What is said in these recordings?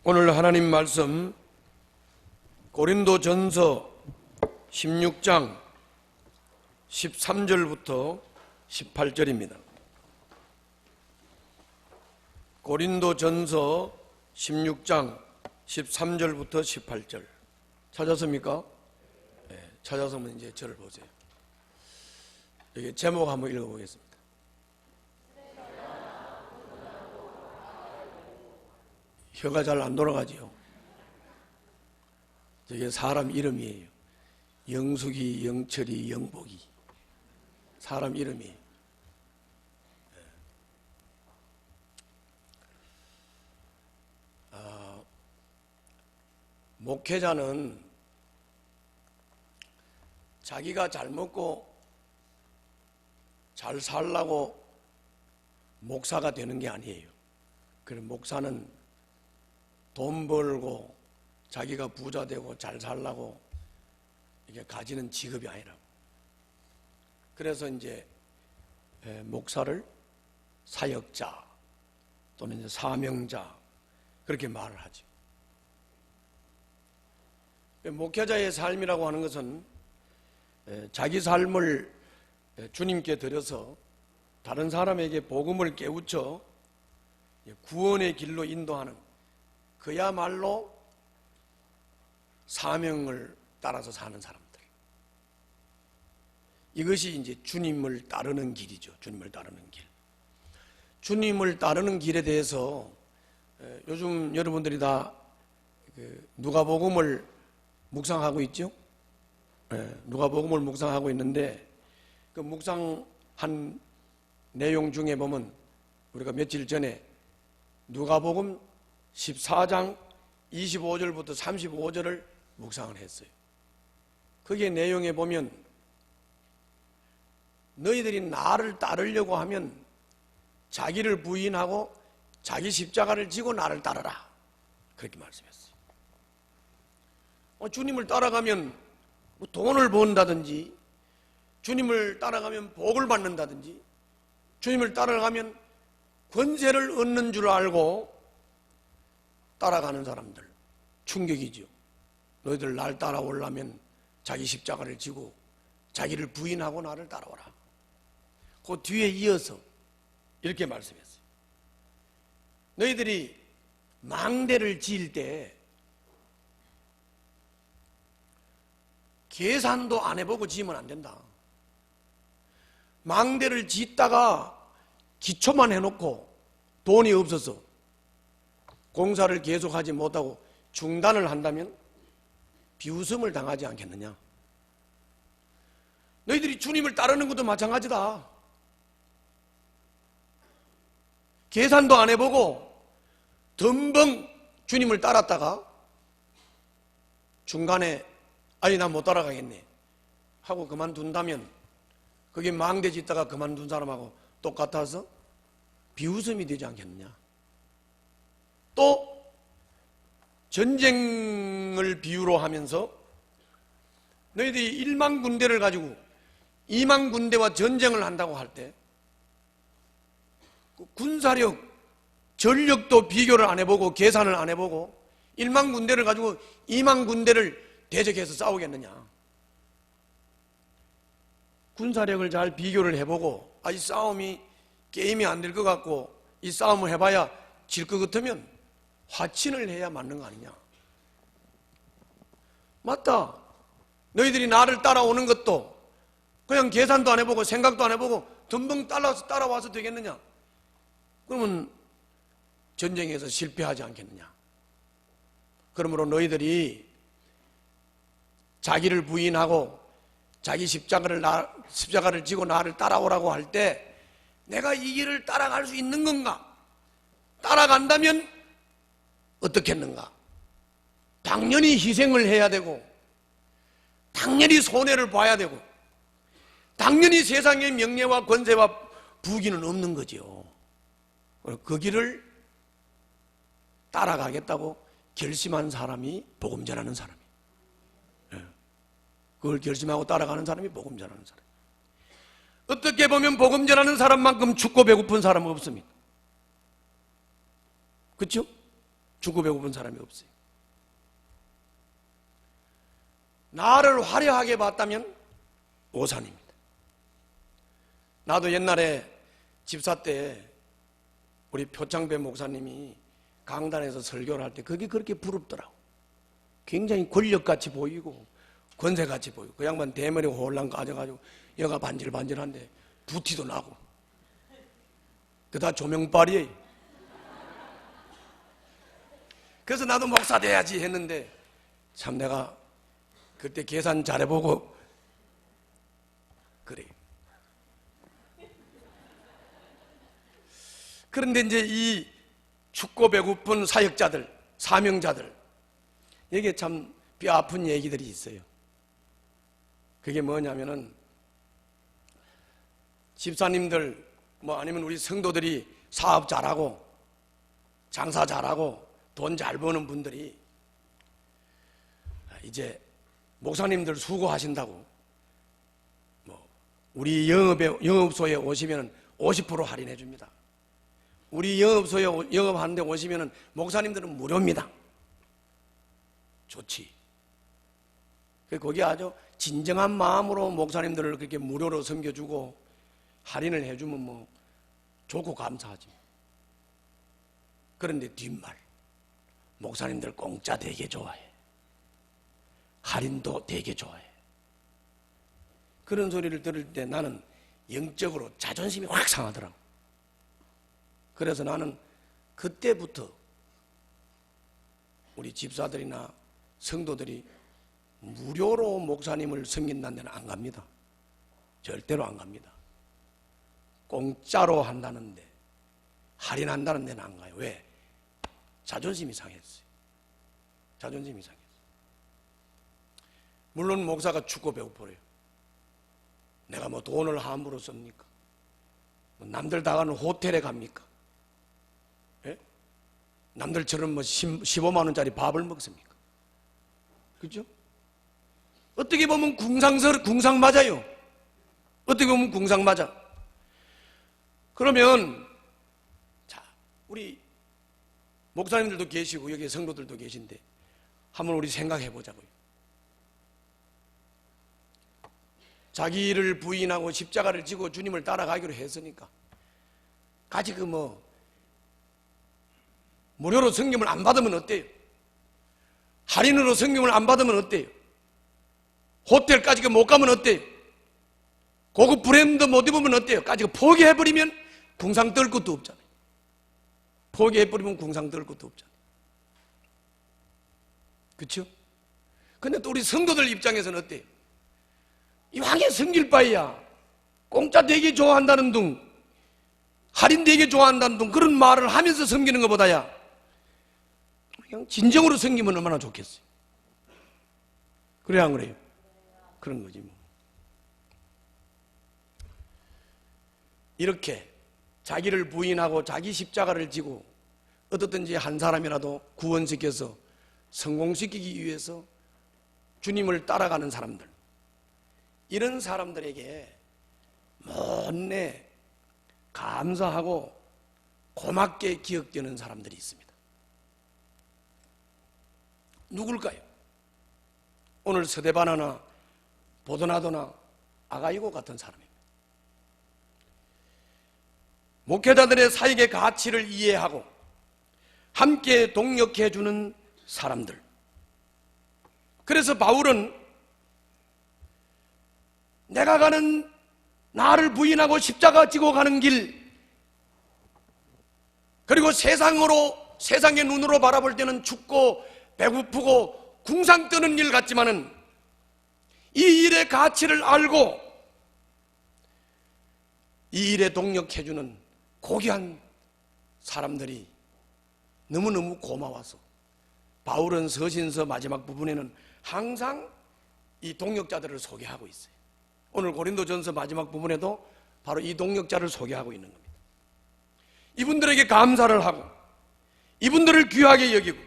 오늘 하나님 말씀 고린도전서 16장 13절부터 18절입니다. 고린도전서 16장 13절부터 18절 찾았습니까? 네, 찾아서면 이제 저를 보세요. 여기 제목 한번 읽어보겠습니다. 혀가 잘 안 돌아가지요. 저게 사람 이름이에요. 영숙이, 영철이, 영복이 사람 이름이에요. 목회자는 자기가 잘 먹고 잘 살라고 목사가 되는 게 아니에요. 그래서 목사는 돈 벌고 자기가 부자 되고 잘 살라고 이게 가지는 직업이 아니라고. 그래서 이제 목사를 사역자 또는 이제 사명자 그렇게 말을 하죠. 목회자의 삶이라고 하는 것은 자기 삶을 주님께 드려서 다른 사람에게 복음을 깨우쳐 구원의 길로 인도하는 그야말로 사명을 따라서 사는 사람들. 이것이 이제 주님을 따르는 길이죠. 주님을 따르는 길. 주님을 따르는 길에 대해서 요즘 여러분들이 다 누가복음을 묵상하고 있죠. 누가복음을 묵상하고 있는데 그 묵상한 내용 중에 보면 우리가 며칠 전에 누가복음 14장 25절부터 35절을 묵상을 했어요. 거기에 내용에 보면 너희들이 나를 따르려고 하면 자기를 부인하고 자기 십자가를 지고 나를 따르라 그렇게 말씀했어요. 주님을 따라가면 돈을 번다든지 주님을 따라가면 복을 받는다든지 주님을 따라가면 권세를 얻는 줄 알고 따라가는 사람들 충격이죠. 너희들 날 따라오려면 자기 십자가를 지고 자기를 부인하고 나를 따라오라. 그 뒤에 이어서 이렇게 말씀했어요. 너희들이 망대를 지을 때 계산도 안 해보고 지으면 안 된다. 망대를 짓다가 기초만 해놓고 돈이 없어서 공사를 계속하지 못하고 중단을 한다면 비웃음을 당하지 않겠느냐. 너희들이 주님을 따르는 것도 마찬가지다. 계산도 안 해보고 덤벙 주님을 따랐다가 중간에 아니 나 못 따라가겠네 하고 그만둔다면 그게 망대 짓다가 그만둔 사람하고 똑같아서 비웃음이 되지 않겠느냐. 또 전쟁을 비유로 하면서 너희들이 1만 군대를 가지고 2만 군대와 전쟁을 한다고 할 때 군사력, 전력도 비교를 안 해보고 계산을 안 해보고 1만 군대를 가지고 2만 군대를 대적해서 싸우겠느냐. 군사력을 잘 비교를 해보고 이 싸움이 게임이 안 될 것 같고 이 싸움을 해봐야 질 것 같으면 화친을 해야 맞는 거 아니냐. 맞다. 너희들이 나를 따라오는 것도 그냥 계산도 안 해보고 생각도 안 해보고 덤벙 따라와서 되겠느냐. 그러면 전쟁에서 실패하지 않겠느냐. 그러므로 너희들이 자기를 부인하고 자기 십자가를 지고 나를 따라오라고 할 때 내가 이 길을 따라갈 수 있는 건가? 따라간다면 어떻겠는가? 당연히 희생을 해야 되고 당연히 손해를 봐야 되고 당연히 세상의 명예와 권세와 부귀는 없는 거죠. 그 길을 따라가겠다고 결심한 사람이 복음 전하는 사람이에요. 그걸 결심하고 따라가는 사람이 복음 전하는 사람. 어떻게 보면 복음 전하는 사람만큼 춥고 배고픈 사람은 없습니다. 그렇죠? 죽고 배고픈 사람이 없어요. 나를 화려하게 봤다면 오산입니다. 나도 옛날에 집사 때 우리 표창배 목사님이 강단에서 설교를 할 때 그게 그렇게 부럽더라고. 굉장히 권력같이 보이고 권세같이 보이고 그 양반 대머리 홀랑 가져가지고 여가 반질반질한데 부티도 나고 그 다 조명빨이에요. 그래서 나도 목사 돼야지 했는데 참 내가 그때 계산 잘해보고 그래. 그런데 이제 이 춥고 배고픈 사역자들, 사명자들, 여기에 참 뼈아픈 얘기들이 있어요. 그게 뭐냐면은 집사님들 아니면 우리 성도들이 사업 잘하고 장사 잘하고 돈 잘 버는 분들이 이제 목사님들 수고하신다고 우리 영업소에 오시면 50% 할인해 줍니다. 우리 영업소에 영업하는데 오시면 목사님들은 무료입니다. 좋지. 거기 아주 진정한 마음으로 목사님들을 그렇게 무료로 섬겨주고 할인을 해주면 좋고 감사하지. 그런데 뒷말, 목사님들 공짜 되게 좋아해. 할인도 되게 좋아해. 그런 소리를 들을 때 나는 영적으로 자존심이 확 상하더라고. 그래서 나는 그때부터 우리 집사들이나 성도들이 무료로 목사님을 섬긴다는 데는 안 갑니다. 절대로 안 갑니다. 공짜로 한다는데 할인한다는 데는 안 가요. 왜? 자존심이 상했어요. 자존심이 상했어요. 물론 목사가 죽고 배고프래요. 내가 돈을 함부로 씁니까? 남들 다 가는 호텔에 갑니까? 예? 남들처럼 15만 원짜리 밥을 먹습니까? 그죠? 어떻게 보면 궁상 맞아요. 어떻게 보면 궁상 맞아. 그러면 자, 우리 목사님들도 계시고 여기 성도들도 계신데 한번 우리 생각해 보자고요. 자기를 부인하고 십자가를 지고 주님을 따라가기로 했으니까 같이 무료로 성경을 안 받으면 어때요? 할인으로 성경을 안 받으면 어때요? 호텔까지 못 가면 어때요? 고급 브랜드 못 입으면 어때요? 까지 포기해버리면 궁상 떨 것도 없잖아요. 포기해버리면 궁상 떨 것도 없잖아요. 그렇죠? 근데 또 우리 성도들 입장에서는 어때요? 이왕에 섬길 바에야 공짜 되게 좋아한다는 둥, 할인 되게 좋아한다는 둥 그런 말을 하면서 섬기는 것보다야 그냥 진정으로 섬기면 얼마나 좋겠어요. 그래야 안 그래요? 그런 거지 뭐. 이렇게 자기를 부인하고 자기 십자가를 지고 어떻든지 한 사람이라도 구원시켜서 성공시키기 위해서 주님을 따라가는 사람들, 이런 사람들에게 못내 감사하고 고맙게 기억되는 사람들이 있습니다. 누굴까요? 오늘 스데바나나 보도나도나 아가이고 같은 사람입니다. 목회자들의 사역의 가치를 이해하고 함께 동력해주는 사람들. 그래서 바울은 내가 가는 나를 부인하고 십자가 지고 가는 길, 그리고 세상의 눈으로 바라볼 때는 춥고 배고프고 궁상 뜨는 일 같지만은 이 일의 가치를 알고 이 일에 동력해주는 고귀한 사람들이 너무너무 고마워서 바울은 서신서 마지막 부분에는 항상 이 동력자들을 소개하고 있어요. 오늘 고린도전서 마지막 부분에도 바로 이 동력자를 소개하고 있는 겁니다. 이분들에게 감사를 하고 이분들을 귀하게 여기고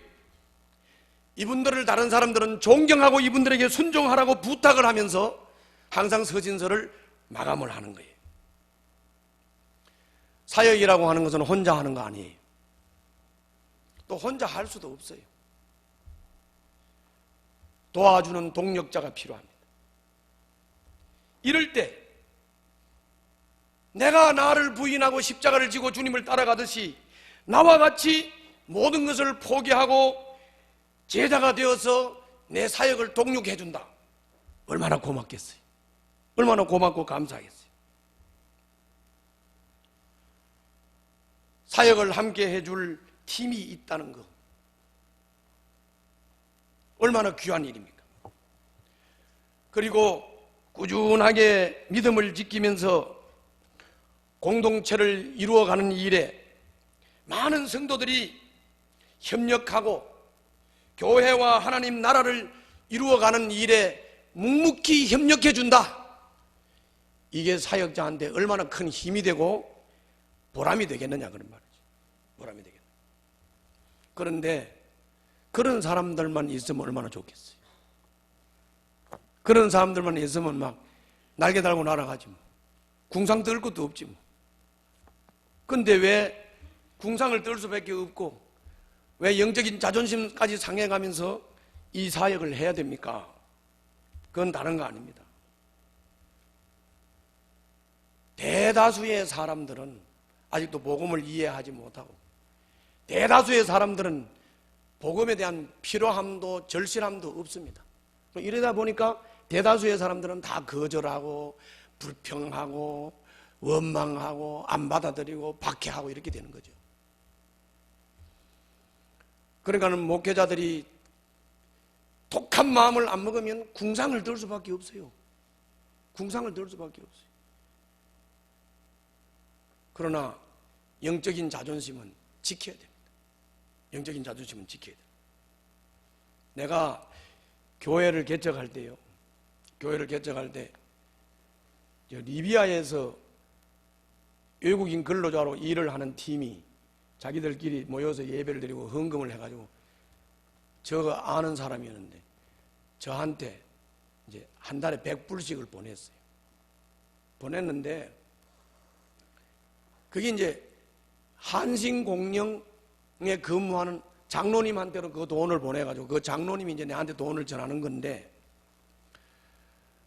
이분들을 다른 사람들은 존경하고 이분들에게 순종하라고 부탁을 하면서 항상 서신서를 마감을 하는 거예요. 사역이라고 하는 것은 혼자 하는 거 아니에요. 또 혼자 할 수도 없어요. 도와주는 동력자가 필요합니다. 이럴 때 내가 나를 부인하고 십자가를 지고 주님을 따라가듯이 나와 같이 모든 것을 포기하고 제자가 되어서 내 사역을 동력해 준다. 얼마나 고맙겠어요. 얼마나 고맙고 감사하겠어요. 사역을 함께 해줄 팀이 있다는 것, 얼마나 귀한 일입니까? 그리고 꾸준하게 믿음을 지키면서 공동체를 이루어가는 일에 많은 성도들이 협력하고 교회와 하나님 나라를 이루어가는 일에 묵묵히 협력해 준다. 이게 사역자한테 얼마나 큰 힘이 되고 보람이 되겠느냐 그런 말이죠. 보람이 되겠느냐. 그런데 그런 사람들만 있으면 얼마나 좋겠어요. 그런 사람들만 있으면 막 날개 달고 날아가지 뭐. 궁상 뜰 것도 없지 뭐. 근데 왜 궁상을 뜰 수밖에 없고 왜 영적인 자존심까지 상해가면서 이 사역을 해야 됩니까? 그건 다른 거 아닙니다. 대다수의 사람들은 아직도 복음을 이해하지 못하고 대다수의 사람들은 복음에 대한 필요함도 절실함도 없습니다. 이러다 보니까 대다수의 사람들은 다 거절하고 불평하고 원망하고 안 받아들이고 박해하고 이렇게 되는 거죠. 그러니까는 목회자들이 독한 마음을 안 먹으면 궁상을 들 수밖에 없어요. 궁상을 들 수밖에 없어요. 그러나 영적인 자존심은 지켜야 됩니다. 영적인 자존심은 지켜야 됩니다. 내가 교회를 개척할 때요. 교회를 개척할 때 리비아에서 외국인 근로자로 일을 하는 팀이 자기들끼리 모여서 예배를 드리고 헌금을 해가지고 저가 아는 사람이었는데 저한테 이제 한 달에 100불씩을 보냈어요. 보냈는데 그게 이제 한신공령에 근무하는 장로님한테는 그 돈을 보내가지고 그 장로님이 이제 내한테 돈을 전하는 건데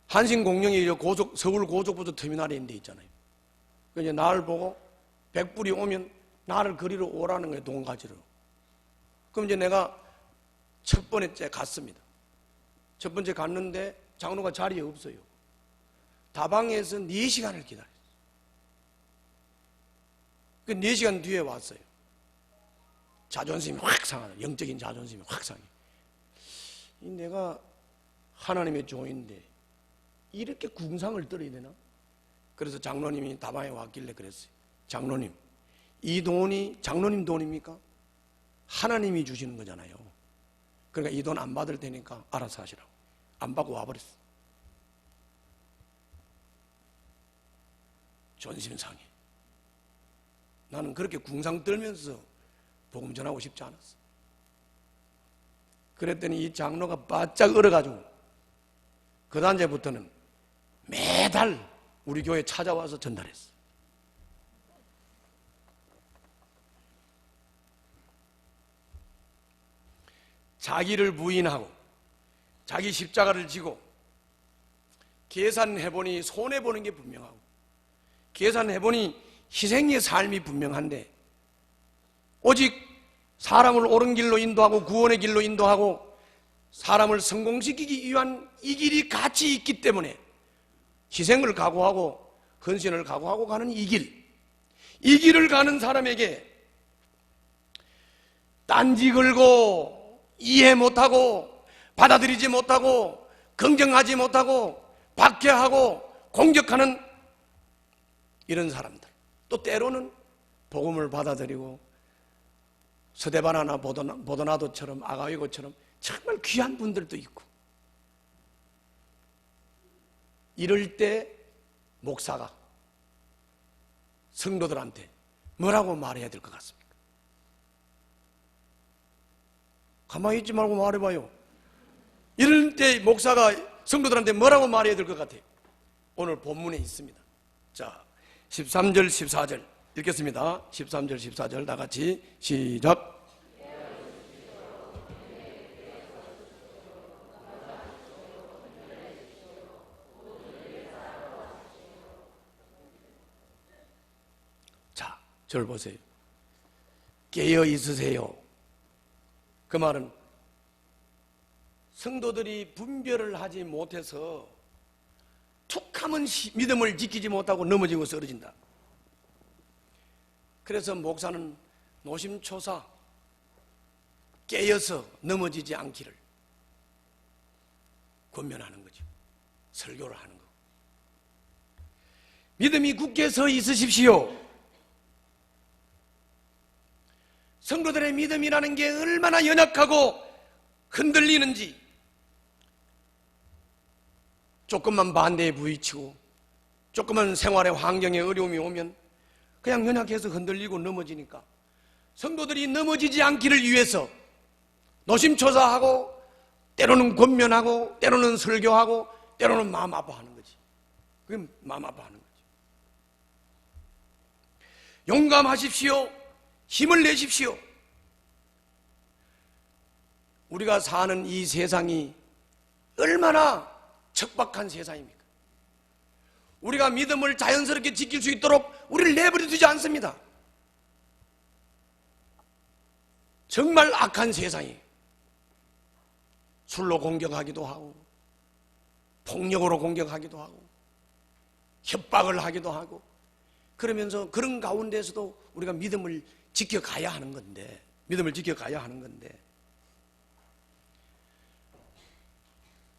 한신공령이 서울 고속버스 터미널에 있는 데 있잖아요. 그래서 나를 보고 100불이 오면 나를 그리러 오라는 거예요. 돈 가지러. 그럼 이제 내가 첫 번째 갔습니다. 첫 번째 갔는데 장로가 자리에 없어요. 다방에서 4시간을 기다렸어요. 그 4시간 뒤에 왔어요. 자존심이 확 상하다. 영적인 자존심이 확 상해. 내가 하나님의 종인데 이렇게 궁상을 떨어야 되나? 그래서 장로님이 다방에 왔길래 그랬어요. 장로님, 이 돈이 장로님 돈입니까? 하나님이 주시는 거잖아요. 그러니까 이 돈 안 받을 테니까 알아서 하시라고. 안 받고 와버렸어. 존심 상해. 나는 그렇게 궁상 떨면서 복음 전하고 싶지 않았어. 그랬더니 이 장로가 바짝 얼어가지고 그 단계부터는 매달 우리 교회 찾아와서 전달했어. 자기를 부인하고 자기 십자가를 지고 계산해보니 손해보는 게 분명하고 계산해보니 희생의 삶이 분명한데 오직 사람을 옳은 길로 인도하고 구원의 길로 인도하고 사람을 성공시키기 위한 이 길이 같이 있기 때문에 희생을 각오하고 헌신을 각오하고 가는 이 길을 가는 사람에게 딴지 걸고 이해 못하고 받아들이지 못하고 긍정하지 못하고 박해하고 공격하는 이런 사람들, 또 때로는 복음을 받아들이고 스데바나나 보도나도처럼 아가이고처럼 정말 귀한 분들도 있고, 이럴 때 목사가 성도들한테 뭐라고 말해야 될 것 같습니까? 가만히 있지 말고 말해봐요. 이럴 때 목사가 성도들한테 뭐라고 말해야 될 것 같아요? 오늘 본문에 있습니다. 자, 13절 14절 읽겠습니다. 13절 14절 다 같이 시작. 저를 보세요. 깨어 있으세요. 그 말은 성도들이 분별을 하지 못해서 툭하면 믿음을 지키지 못하고 넘어지고 쓰러진다. 그래서 목사는 노심초사 깨어서 넘어지지 않기를 권면하는 거죠. 설교를 하는 거. 믿음이 굳게 서 있으십시오. 성도들의 믿음이라는 게 얼마나 연약하고 흔들리는지, 조금만 반대에 부딪히고 조금만 생활의 환경에 어려움이 오면 그냥 연약해서 흔들리고 넘어지니까, 성도들이 넘어지지 않기를 위해서 노심초사하고 때로는 권면하고 때로는 설교하고 때로는 마음 아파하는 거지. 그게 마음 아파하는 거지. 용감하십시오. 힘을 내십시오. 우리가 사는 이 세상이 얼마나 척박한 세상입니까? 우리가 믿음을 자연스럽게 지킬 수 있도록 우리를 내버려 두지 않습니다. 정말 악한 세상이에요. 술로 공격하기도 하고 폭력으로 공격하기도 하고 협박을 하기도 하고, 그러면서 그런 가운데서도 우리가 믿음을 지켜가야 하는 건데,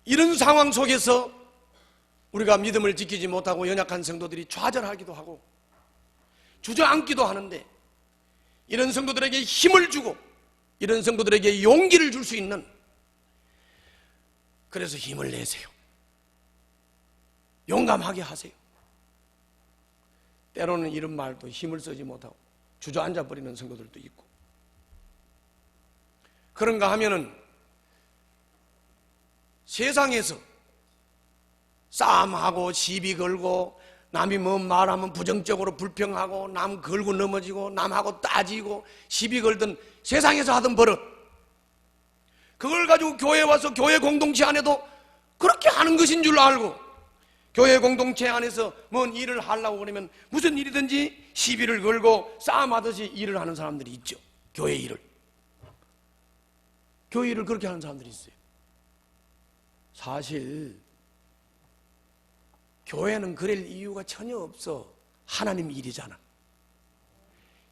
이런 상황 속에서 우리가 믿음을 지키지 못하고 연약한 성도들이 좌절하기도 하고 주저앉기도 하는데, 이런 성도들에게 힘을 주고 이런 성도들에게 용기를 줄 수 있는, 그래서 힘을 내세요. 용감하게 하세요. 때로는 이런 말도 힘을 쓰지 못하고 주저앉아 버리는 성도들도 있고, 그런가 하면은 세상에서 싸움하고 시비 걸고 남이 뭐 말하면 부정적으로 불평하고 남 걸고 넘어지고 남하고 따지고 시비 걸던 세상에서 하던 버릇, 그걸 가지고 교회에 와서 교회 공동체 안에도 그렇게 하는 것인 줄 알고, 교회 공동체 안에서 뭔 일을 하려고 그러면 무슨 일이든지 시비를 걸고 싸움하듯이 일을 하는 사람들이 있죠. 교회 일을 그렇게 하는 사람들이 있어요. 사실 교회는 그럴 이유가 전혀 없어. 하나님 일이잖아.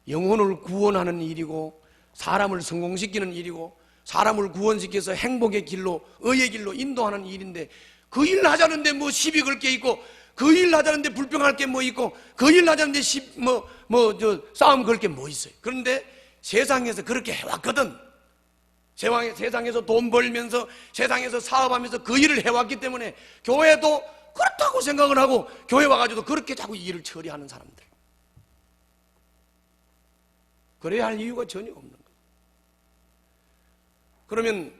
영혼을 구원하는 일이고 사람을 성공시키는 일이고 사람을 구원시켜서 행복의 길로, 의의 길로 인도하는 일인데, 그 일 하자는데 뭐 시비 걸 게 있고, 그 일 하자는데 불평할 게 뭐 있고, 그 일 하자는데 싸움 걸 게 뭐 있어요. 그런데 세상에서 그렇게 해왔거든. 세상에서 돈 벌면서 세상에서 사업하면서 그 일을 해왔기 때문에 교회도 그렇다고 생각을 하고 교회 와가지고 그렇게 자꾸 일을 처리하는 사람들, 그래야 할 이유가 전혀 없는 거예요. 그러면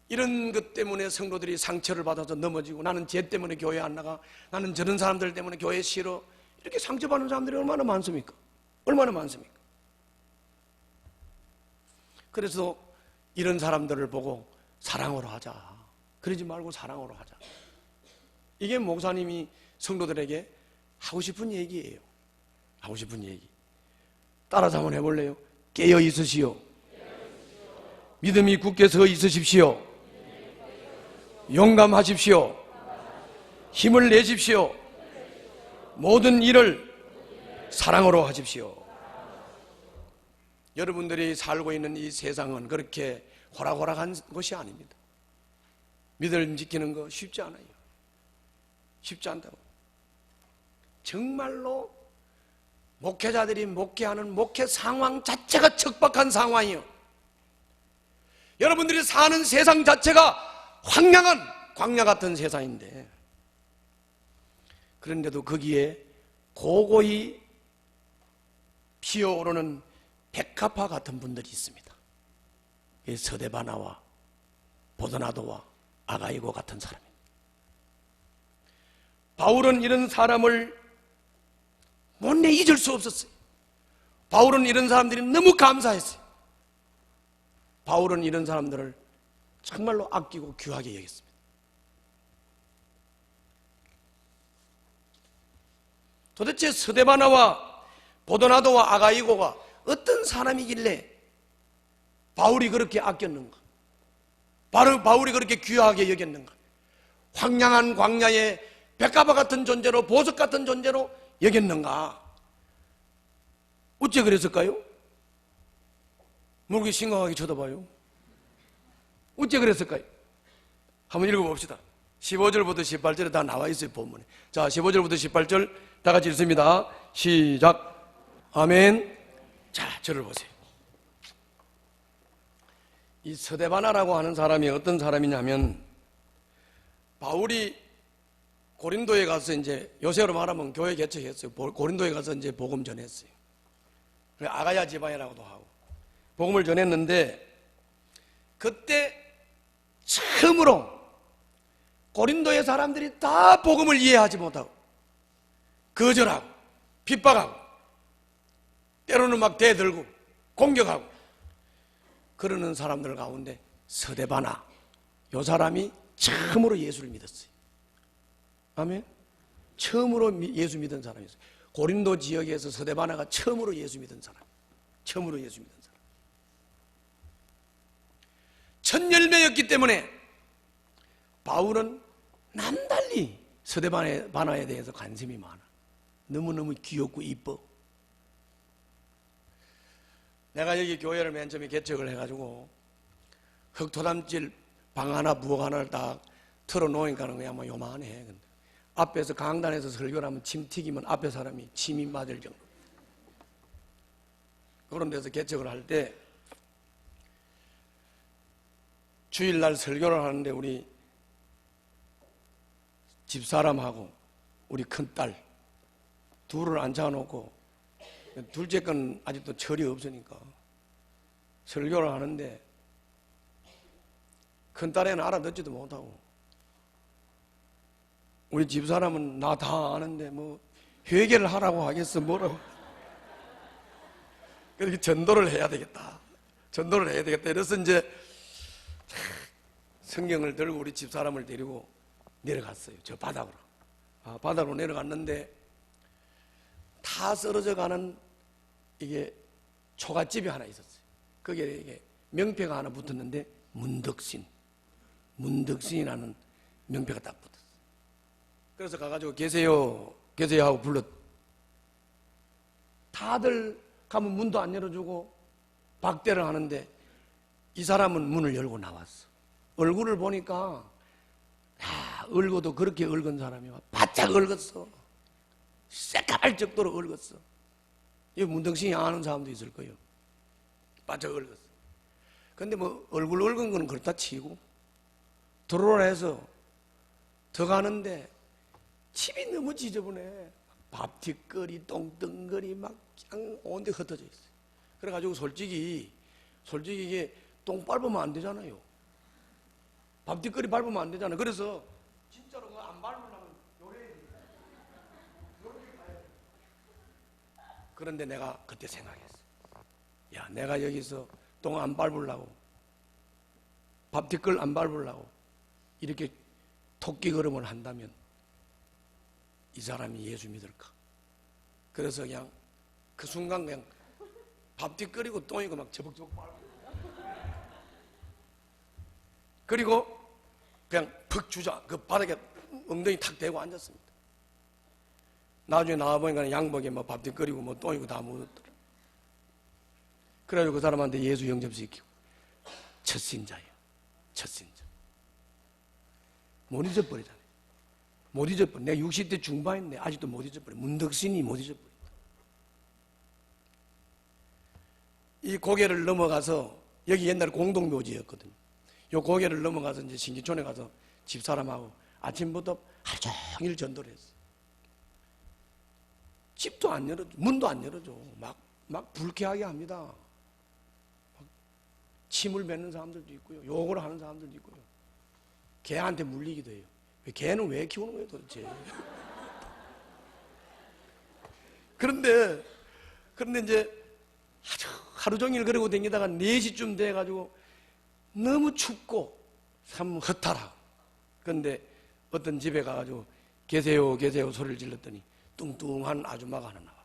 이런 것 때문에 성도들이 상처를 받아서 넘어지고, 나는 쟤 때문에 교회 안 나가, 나는 저런 사람들 때문에 교회 싫어, 이렇게 상처받는 사람들이 얼마나 많습니까? 얼마나 많습니까? 그래서 이런 사람들을 보고 사랑으로 하자, 그러지 말고 사랑으로 하자, 이게 목사님이 성도들에게 하고 싶은 얘기예요. 하고 싶은 얘기. 따라서 한번 해볼래요? 깨어 있으시오. 믿음이 굳게 서 있으십시오. 용감하십시오. 힘을 내십시오. 모든 일을 사랑으로 하십시오. 여러분들이 살고 있는 이 세상은 그렇게 호락호락한 것이 아닙니다. 믿음 지키는 거 쉽지 않아요. 쉽지 않다고. 정말로 목회자들이 목회하는 목회 상황 자체가 척박한 상황이에요. 여러분들이 사는 세상 자체가 황량한 광야 같은 세상인데, 그런데도 거기에 고고히 피어오르는 백합화 같은 분들이 있습니다. 서데바나와 보드나도와 아가이고 같은 사람입니다. 바울은 이런 사람을 못내 잊을 수 없었어요. 바울은 이런 사람들이 너무 감사했어요. 바울은 이런 사람들을 정말로 아끼고 귀하게 여겼습니다. 도대체 스데바나와 보도나도와 아가이고가 어떤 사람이길래 바울이 그렇게 아꼈는가? 바울이 그렇게 귀하게 여겼는가? 황량한 광야에 백합화 같은 존재로, 보석 같은 존재로 여겼는가? 어째 그랬을까요? 뭐 그렇게 심각하게 쳐다봐요? 어째 그랬을까요? 한번 읽어봅시다. 15절부터 18절에 다 나와 있어요, 본문에. 자, 15절부터 18절 다 같이 읽습니다. 시작. 아멘. 자, 저를 보세요. 이 스데바나라고 하는 사람이 어떤 사람이냐면, 바울이 고린도에 가서 이제 요새로 말하면 교회 개척했어요. 고린도에 가서 이제 복음 전했어요. 아가야 지방이라고도 하고 복음을 전했는데, 그때 처음으로 고린도의 사람들이 다 복음을 이해하지 못하고 거절하고 핍박하고 때로는 막 대들고 공격하고 그러는 사람들 가운데 스데바나, 요 사람이 처음으로 예수를 믿었어요. 아멘. 처음으로 예수 믿은 사람이었어요. 고린도 지역에서 스데바나가 처음으로 예수 믿은 사람. 처음으로 예수 믿은 사람. 첫 열매였기 때문에 바울은 남달리 스데바나에 대해서 관심이 많아. 너무너무 귀엽고 이뻐. 내가 여기 교회를 맨 처음에 개척을 해가지고 흙토담질 방 하나 부엌 하나를 딱 틀어놓으니까는 그냥 뭐 요만해. 근데 앞에서 강단에서 설교를 하면 침 튀기면 앞에 사람이 침이 맞을 정도. 그런 데서 개척을 할 때 주일날 설교를 하는데 우리 집사람하고 우리 큰딸 둘을 앉혀놓고, 둘째 건 아직도 철이 없으니까 설교를 하는데 큰딸애는 알아듣지도 못하고, 우리 집사람은 나 다 아는데 뭐 회개를 하라고 하겠어 뭐라고. 그렇게 전도를 해야 되겠다. 전도를 해야 되겠다. 이래서 이제 성경을 들고 우리 집사람을 데리고 내려갔어요. 저 바닥으로. 바닥으로 내려갔는데 다 쓰러져 가는 이게 초가집이 하나 있었어요. 거기에 이게 명패가 하나 붙었는데 문덕신이라는 명패가 딱 붙었어요. 그래서 가가지고 계세요 하고 불렀. 다들 가면 문도 안 열어주고 박대를 하는데 이 사람은 문을 열고 나왔어. 얼굴을 보니까 얼고도 그렇게 얽은 사람이 바짝 얽었어. 새까말 정도로 얽었어. 이 문덕신이 아는 사람도 있을 거예요. 바짝 얽었어. 근데 뭐 얼굴 얽은 거는 그렇다 치고 들어오라 해서 더 가는데 집이 너무 지저분해. 밥뒷거리, 똥덩거리 막 그냥 온데 흩어져 있어요. 그래가지고 솔직히 이게 똥 밟으면 안 되잖아요. 밥뒷거리 밟으면 안 되잖아요. 그래서 진짜로 그거 안 밟으려면 요래 가야 돼. 그런데 내가 그때 생각했어. 야, 내가 여기서 똥 안 밟으려고, 밥뒷걸 안 밟으려고 이렇게 토끼 걸음을 한다면 이 사람이 예수 믿을까? 그래서 그냥 그 순간 그냥 밥뒷거리고 똥이고 막 저벅저벅 밟고, 그리고 그냥 푹 주저 그 바닥에 엉덩이 탁 대고 앉았습니다. 나중에 나와보니까 양복에 뭐 밥뒷거리고 뭐 똥이고 다 묻었더라. 그래가지고 그 사람한테 예수 영접시키고, 첫신자예요. 첫신자. 못 잊어버리잖아요. 못 잊어버려. 내가 60대 중반인데 아직도 못 잊어버려. 문덕신이 못 잊어버려. 이 고개를 넘어가서, 여기 옛날에 공동묘지였거든요. 이 고개를 넘어가서 이제 신기촌에 가서 집사람하고 아침부터 하루 종일 전도를 했어. 집도 안 열어줘. 문도 안 열어줘. 막 불쾌하게 합니다. 막 침을 뱉는 사람들도 있고요. 욕을 하는 사람들도 있고요. 개한테 물리기도 해요. 개는 왜 키우는 거예요 도대체? 그런데 이제 하루 종일 그러고 다니다가 4시쯤 돼가지고 너무 춥고 참 허탈하고, 그런데 어떤 집에 가가지고 계세요 소리를 질렀더니 뚱뚱한 아줌마가 하나 나왔어요.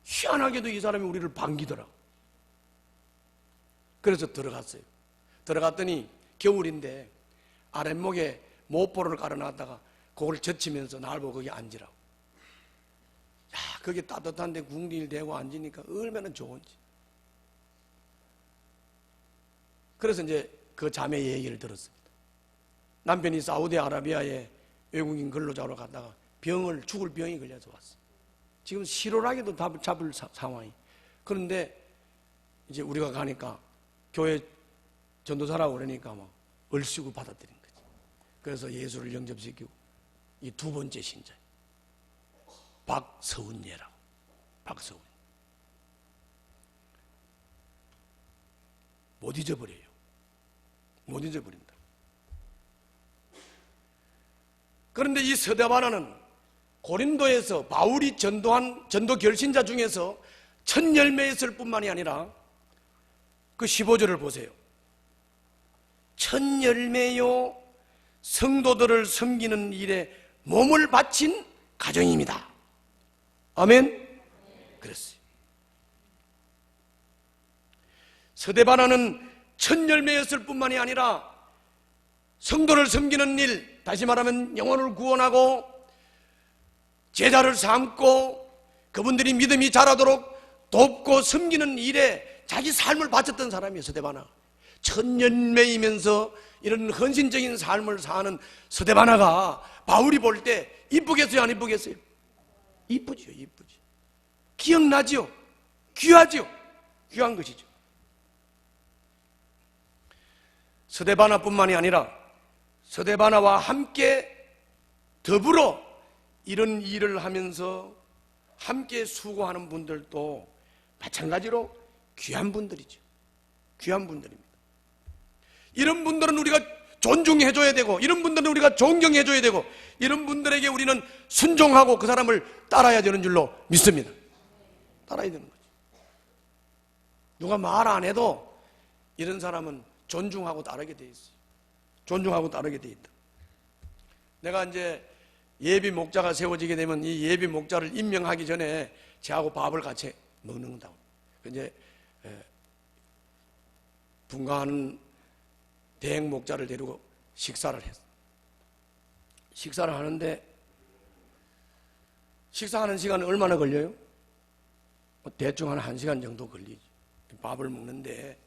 희한하게도 이 사람이 우리를 반기더라. 그래서 들어갔어요. 들어갔더니 겨울인데 아랫목에 모포를 깔아놨다가 그걸 젖히면서 날 보고 거기 앉으라고. 야, 거기 따뜻한데 궁디를 대고 앉으니까 얼마나 좋은지. 그래서 이제 그 자매 얘기를 들었습니다. 남편이 사우디아라비아에 외국인 근로자로 갔다가 죽을 병이 걸려서 왔어. 지금 실오라기도 잡을 상황이. 그런데 이제 우리가 가니까 교회 전도사라고 그러니까 막 얼씨구 받아들인 거지. 그래서 예수를 영접시키고 이 두 번째 신자 박서운예라고. 박서운. 못 잊어버려요. 못 잊어버린다. 그런데 이 스데바나는 고린도에서 바울이 전도한 전도 결신자 중에서 첫 열매였을 뿐만이 아니라 그 15절을 보세요. 첫 열매요 성도들을 섬기는 일에 몸을 바친 가정입니다. 아멘. 그랬어요. 스데바나는 첫 열매였을 뿐만이 아니라 성도를 섬기는 일, 다시 말하면 영혼을 구원하고 제자를 삼고 그분들이 믿음이 자라도록 돕고 섬기는 일에 자기 삶을 바쳤던 사람이에요. 스데바나. 첫 열매이면서 이런 헌신적인 삶을 사는 스데바나가 바울이 볼 때 이쁘겠어요, 안 이쁘겠어요? 이쁘죠, 이쁘지. 기억나지요? 귀하지요? 귀한 것이죠. 스데바나뿐만이 아니라 스데바나와 함께 더불어 이런 일을 하면서 함께 수고하는 분들도 마찬가지로 귀한 분들이죠. 귀한 분들입니다. 이런 분들은 우리가 존중해줘야 되고, 이런 분들은 우리가 존경해줘야 되고, 이런 분들에게 우리는 순종하고 그 사람을 따라야 되는 줄로 믿습니다. 따라야 되는 거죠. 누가 말 안 해도 이런 사람은 존중하고 따르게 돼 있어요. 존중하고 따르게 돼 있다. 내가 이제 예비 목자가 세워지게 되면 이 예비 목자를 임명하기 전에 저하고 밥을 같이 먹는다고. 이제 분가하는 대행 목자를 데리고 식사를 했어. 식사를 하는데 식사하는 시간은 얼마나 걸려요? 대충 한 1시간 정도 걸리지. 밥을 먹는데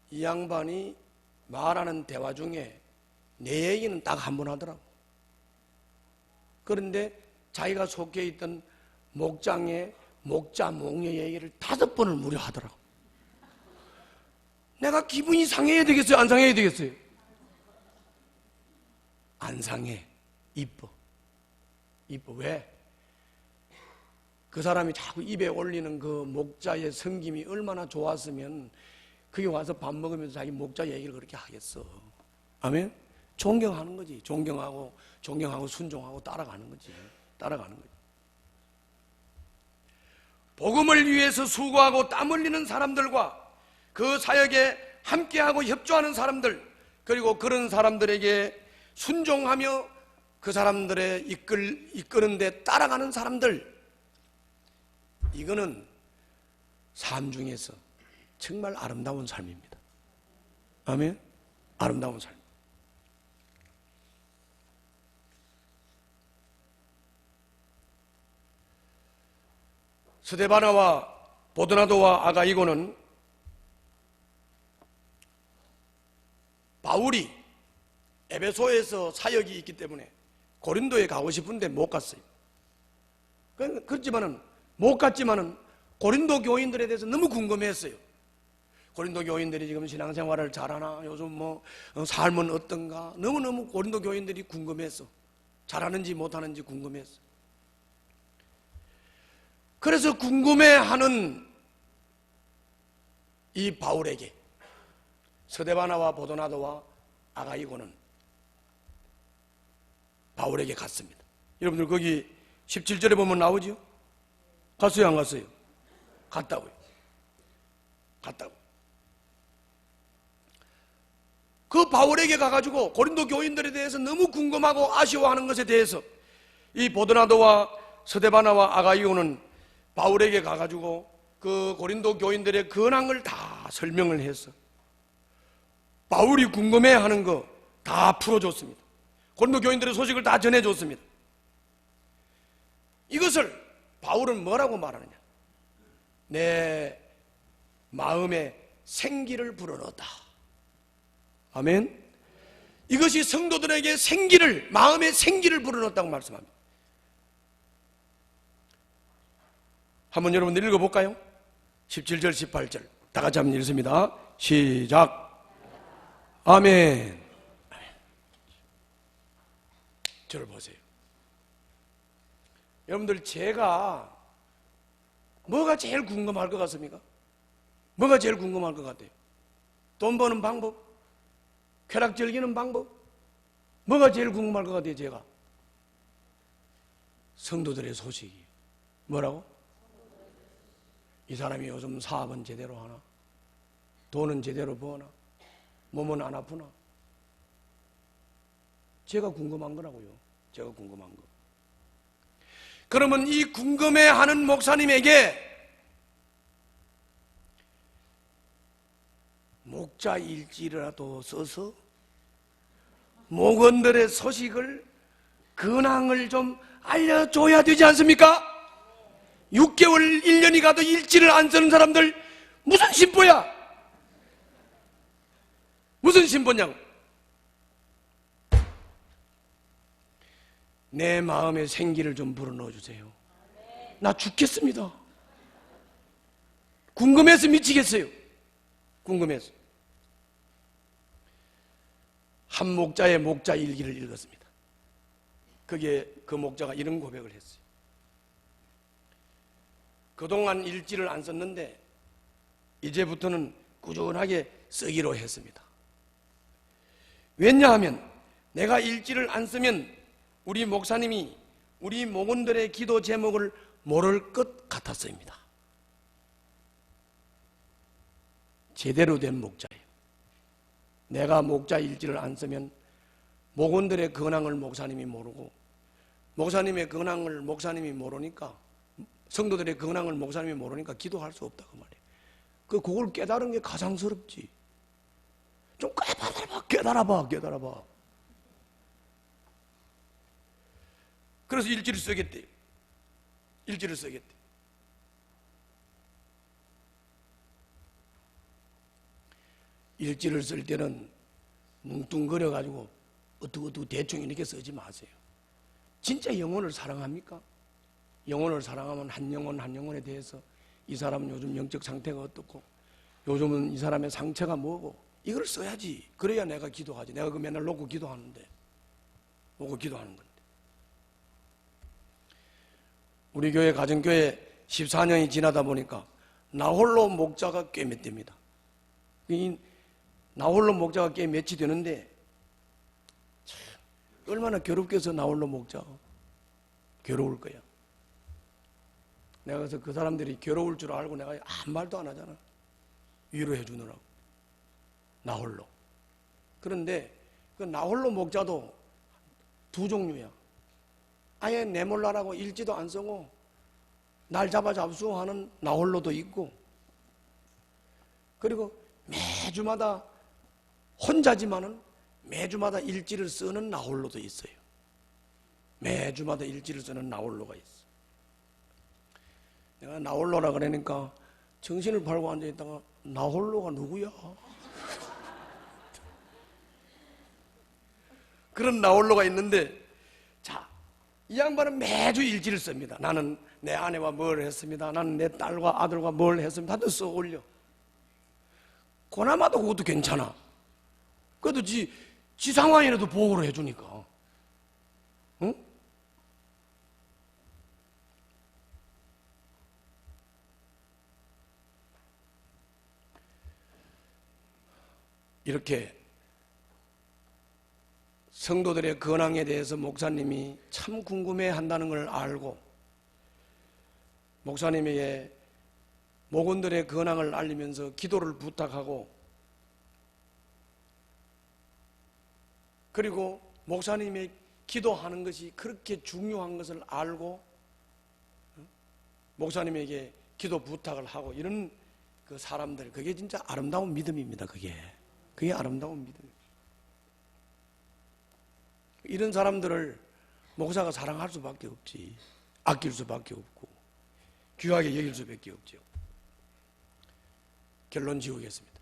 이 양반이 말하는 대화 중에 내 얘기는 딱 한 번 하더라고. 그런데 자기가 속해 있던 목장의 목자 목녀 얘기를 5번을 무려 하더라고. 내가 기분이 상해야 되겠어요? 안 상해야 되겠어요? 안 상해. 이뻐. 왜? 그 사람이 자꾸 입에 올리는 그 목자의 섬김이 얼마나 좋았으면 그게 와서 밥 먹으면서 자기 목자 얘기를 그렇게 하겠어. 아멘? 존경하는 거지. 존경하고 순종하고 따라가는 거지. 복음을 위해서 수고하고 땀 흘리는 사람들과 그 사역에 함께하고 협조하는 사람들, 그리고 그런 사람들에게 순종하며 그 사람들의 이끄는 데 따라가는 사람들, 이거는 삶 중에서 정말 아름다운 삶입니다. 아멘? 아름다운 삶. 스데바나와 보드나도와 아가이고는 바울이 에베소에서 사역이 있기 때문에 고린도에 가고 싶은데 못 갔어요. 그렇지만은 못 갔지만은 고린도 교인들에 대해서 너무 궁금했어요. 고린도 교인들이 지금 신앙생활을 잘하나, 요즘 삶은 어떤가, 너무너무 고린도 교인들이 궁금했어. 잘하는지 못하는지 궁금했어. 그래서 궁금해하는 이 바울에게 스데바나와 보도나도와 아가이고는 바울에게 갔습니다. 여러분들 거기 17절에 보면 나오죠? 갔어요, 안 갔어요? 갔다고요. 그 바울에게 가가지고 고린도 교인들에 대해서 너무 궁금하고 아쉬워하는 것에 대해서 이 보드나도와 스데바나와 아가이오는 바울에게 가가지고 그 고린도 교인들의 근황을 다 설명을 해서 바울이 궁금해하는 거 다 풀어줬습니다. 고린도 교인들의 소식을 다 전해줬습니다. 이것을 바울은 뭐라고 말하느냐? 내 마음에 생기를 불어넣었다. 아멘. 이것이 성도들에게 생기를, 마음에 생기를 불어넣었다고 말씀합니다. 한번 여러분 읽어볼까요? 17절 18절 다 같이 한번 읽습니다. 시작. 아멘. 저를 보세요. 여러분들, 제가 뭐가 제일 궁금할 것 같습니까? 뭐가 제일 궁금할 것 같아요? 돈 버는 방법? 쾌락 즐기는 방법? 뭐가 제일 궁금할 것 같아요, 제가? 성도들의 소식이. 뭐라고? 이 사람이 요즘 사업은 제대로 하나? 돈은 제대로 버나? 몸은 안 아프나? 제가 궁금한 거라고요. 제가 궁금한 거. 그러면 이 궁금해하는 목사님에게 목자 일지라도 써서 목원들의 소식을, 근황을 좀 알려줘야 되지 않습니까? 6개월, 1년이 가도 일지를 안 쓰는 사람들 무슨 신보야? 무슨 신보냐고. 내 마음에 생기를 좀 불어넣어 주세요. 나 죽겠습니다. 궁금해서 미치겠어요. 궁금해서. 한 목자의 목자 일기를 읽었습니다. 거기에 그 목자가 이런 고백을 했어요. 그동안 일지를 안 썼는데 이제부터는 꾸준하게 쓰기로 했습니다. 왜냐하면 내가 일지를 안 쓰면 우리 목사님이 우리 목원들의 기도 제목을 모를 것 같았습니다. 제대로 된 목자예요. 내가 목자 일지를 안 쓰면 목원들의 근황을 목사님이 모르고, 목사님의 근황을 목사님이 모르니까, 성도들의 근황을 목사님이 모르니까 기도할 수 없다, 그 말이에요. 그걸 깨달은 게 가장스럽지. 좀 깨달아봐. 그래서 일지를 쓰겠대요. 일지를 쓰겠대. 일지를 쓸 때는 뭉뚱거려가지고 어떻게 대충 이렇게 쓰지 마세요. 진짜 영혼을 사랑합니까? 영혼을 사랑하면 한 영혼에 대해서 이 사람은 요즘 영적 상태가 어떻고, 요즘은 이 사람의 상처가 뭐고, 이걸 써야지. 그래야 내가 기도하지. 내가 그 맨날 놓고 기도하는 건데. 우리 교회 가정교회 14년이 지나다 보니까 나홀로 목자가 꽤 몇 대입니다. 이 나홀로 목자가 꽤 몇이 되는데, 참 얼마나 괴롭겠어. 나홀로 목자가 괴로울 거야. 내가 그래서 그 사람들이 괴로울 줄 알고 내가 아무 말도 안 하잖아. 위로해 주느라고. 나홀로. 그런데 그 나홀로 목자도 두 종류야. 아예 내몰라라고 일지도 안 쓰고 날 잡아 잡수하는 나홀로도 있고, 그리고 매주마다 혼자지만은 매주마다 일지를 쓰는 나홀로도 있어요. 매주마다 일지를 쓰는 나홀로가 있어. 내가 나홀로라 그러니까 정신을 팔고 앉아있다가 나홀로가 누구야? 그런 나홀로가 있는데, 자, 이 양반은 매주 일지를 씁니다. 나는 내 아내와 뭘 했습니다. 나는 내 딸과 아들과 뭘 했습니다. 다들 써 올려. 그나마도 그것도 괜찮아. 그래도 지 상황이라도 보호를 해주니까. 응? 이렇게 성도들의 근황에 대해서 목사님이 참 궁금해 한다는 걸 알고, 목사님에게 목원들의 근황을 알리면서 기도를 부탁하고, 그리고 목사님의 기도하는 것이 그렇게 중요한 것을 알고 목사님에게 기도 부탁을 하고 이런 그 사람들, 그게 진짜 아름다운 믿음입니다. 그게 아름다운 믿음입니다. 이런 사람들을 목사가 사랑할 수밖에 없지, 아낄 수밖에 없고 귀하게 여길 수밖에 없죠. 결론 지우겠습니다.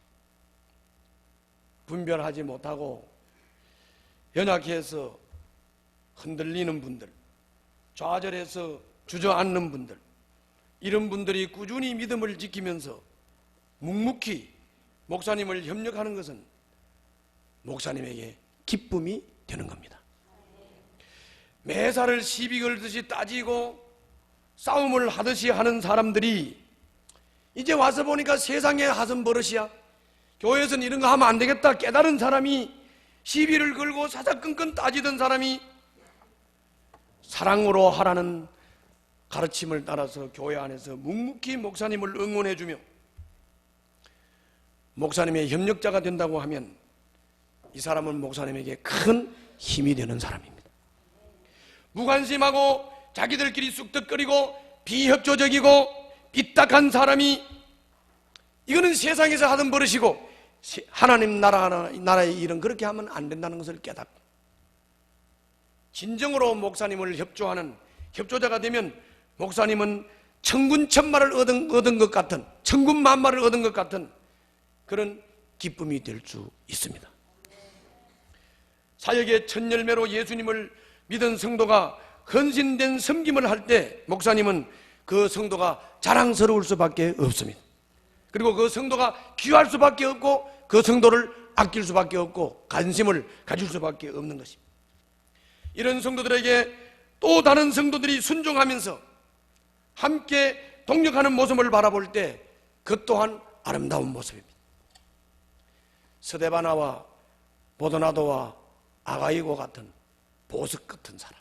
분별하지 못하고 연약해서 흔들리는 분들, 좌절해서 주저앉는 분들, 이런 분들이 꾸준히 믿음을 지키면서 묵묵히 목사님을 협력하는 것은 목사님에게 기쁨이 되는 겁니다. 매사를 시비 걸듯이 따지고 싸움을 하듯이 하는 사람들이 이제 와서 보니까 세상에 하선 버릇이야. 교회에서는 이런 거 하면 안 되겠다 깨달은 사람이, 시비를 걸고 사사건건 따지던 사람이 사랑으로 하라는 가르침을 따라서 교회 안에서 묵묵히 목사님을 응원해주며 목사님의 협력자가 된다고 하면 이 사람은 목사님에게 큰 힘이 되는 사람입니다. 무관심하고 자기들끼리 쑥덕거리고 비협조적이고 삐딱한 사람이, 이거는 세상에서 하던 버릇이고 하나님 나라의 일은 그렇게 하면 안 된다는 것을 깨닫고 진정으로 목사님을 협조하는 협조자가 되면 목사님은 천군천마를 얻은 것 같은, 천군만마를 얻은 것 같은 그런 기쁨이 될 수 있습니다. 사역의 첫 열매로 예수님을 믿은 성도가 헌신된 섬김을 할 때 목사님은 그 성도가 자랑스러울 수밖에 없습니다. 그리고 그 성도가 귀할 수밖에 없고 그 성도를 아낄 수밖에 없고 관심을 가질 수밖에 없는 것입니다. 이런 성도들에게 또 다른 성도들이 순종하면서 함께 동력하는 모습을 바라볼 때 그 또한 아름다운 모습입니다. 스데바나와 보도나도와 아가이고 같은 보석 같은 사람,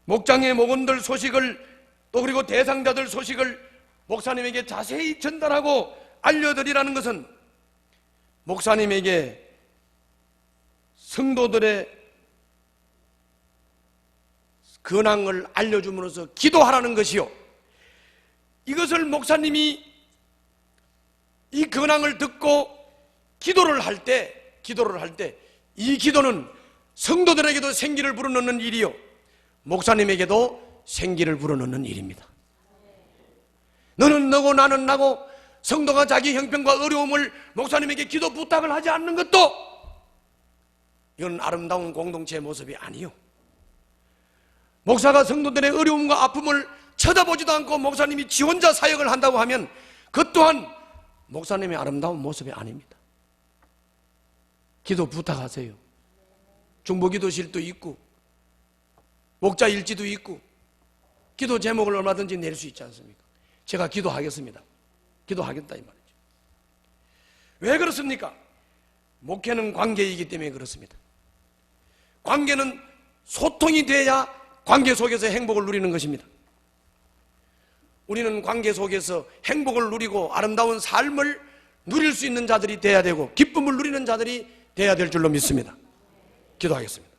목장의 목원들 소식을 또 그리고 대상자들 소식을 목사님에게 자세히 전달하고 알려드리라는 것은 목사님에게 성도들의 근황을 알려줌으로써 기도하라는 것이요, 이것을 목사님이 이 근황을 듣고 기도를 할 때 이 기도는 성도들에게도 생기를 불어넣는 일이요 목사님에게도 생기를 불어넣는 일입니다. 너는 너고 나는 나고 성도가 자기 형편과 어려움을 목사님에게 기도 부탁을 하지 않는 것도 이건 아름다운 공동체의 모습이 아니요, 목사가 성도들의 어려움과 아픔을 쳐다보지도 않고 목사님이 지 혼자 사역을 한다고 하면 그것 또한 목사님의 아름다운 모습이 아닙니다. 기도 부탁하세요. 중보기도실도 있고 목자일지도 있고 기도 제목을 얼마든지 낼 수 있지 않습니까? 제가 기도하겠습니다. 기도하겠다 이 말이죠. 왜 그렇습니까? 목회는 관계이기 때문에 그렇습니다. 관계는 소통이 돼야 관계 속에서 행복을 누리는 것입니다. 우리는 관계 속에서 행복을 누리고 아름다운 삶을 누릴 수 있는 자들이 돼야 되고 기쁨을 누리는 자들이 돼야 될 줄로 믿습니다. 기도하겠습니다.